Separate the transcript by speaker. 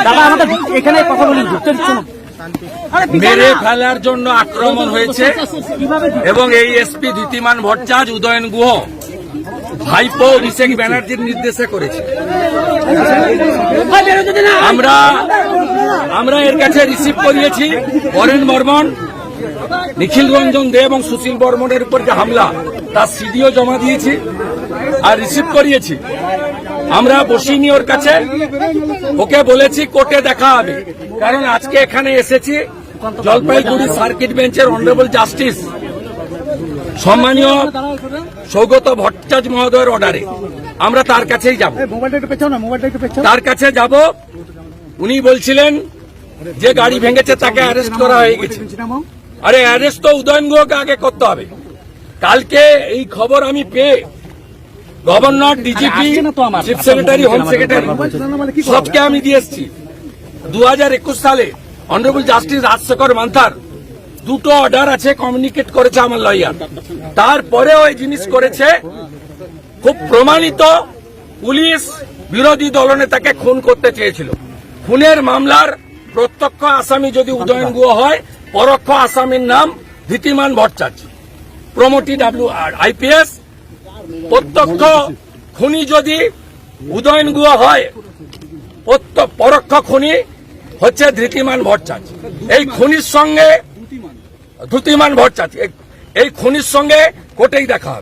Speaker 1: দাদা আমাদের এখানে কথা বলি,
Speaker 2: মেরে ফেলার জন্য আক্রমণ হয়েছে এবং এই এসপি ধৃতিমান ভট্টাচার্য, উদয়ন গুহ ভাইপো অভিষেক ব্যানার্জির নির্দেশে করেছে। আমরা এর কাছে রিসিভ করিয়েছি বরেন বর্মন, নিখিল রঞ্জন দে এবং সুশীল বর্মনের উপর যে হামলা তার সিডিও জমা দিয়েছি আর রিসিভ করিয়েছি। আমরা বসিনি ওর কাছে, ওকে বলেছি কোর্টে দেখা হবে, কারণ আজকে এখানে এসেছি জলপাইগুড়ি সার্কিট বেঞ্চের অনারেবল জাস্টিস সম্মানীয় সৌগত ভট্টাচার্য মহোদয়ের অর্ডারে আমরা তার কাছেই যাব। তার কাছে যাব, উনি বলছিলেন যে গাড়ি ভেঙেছে তাকে অ্যারেস্ট করা হয়ে গেছে। আরে অ্যারেস্ট তো উদয়ন গুহকে আগে করতে হবে। কালকে এই খবর আমি পেয়ে governor, DGP, chief secretary, home secretary সবকে আমি দিয়ে এসেছি। 2021 সালে অনারেবল জাস্টিস রাজশেখর মান্থার দুটো অর্ডার আছে, কমিউনিকেট করেছে আমার লয়ার। তারপরেও এই জিনিস করেছে, খুব প্রমাণিত। পুলিশ বিরোধী দলনেতাকে খুন করতে চেয়েছিল। খুনের মামলার প্রত্যক্ষ আসামি যদি উদয়ন গুহ হয়, পরোক্ষ আসামির নাম ধৃতিমান ভট্টাচার্য, প্রমোটি IPS। প্রত্যক্ষ খুনি যদি উদয়ন গুহ হয়, পরোক্ষ খুনি হচ্ছে ধৃতিমান ভট্টাচার্য। এই খুনির সঙ্গে ধৃতিমান ভট্টাচার্য, এই খুনির সঙ্গে কোর্টেই দেখা হবে।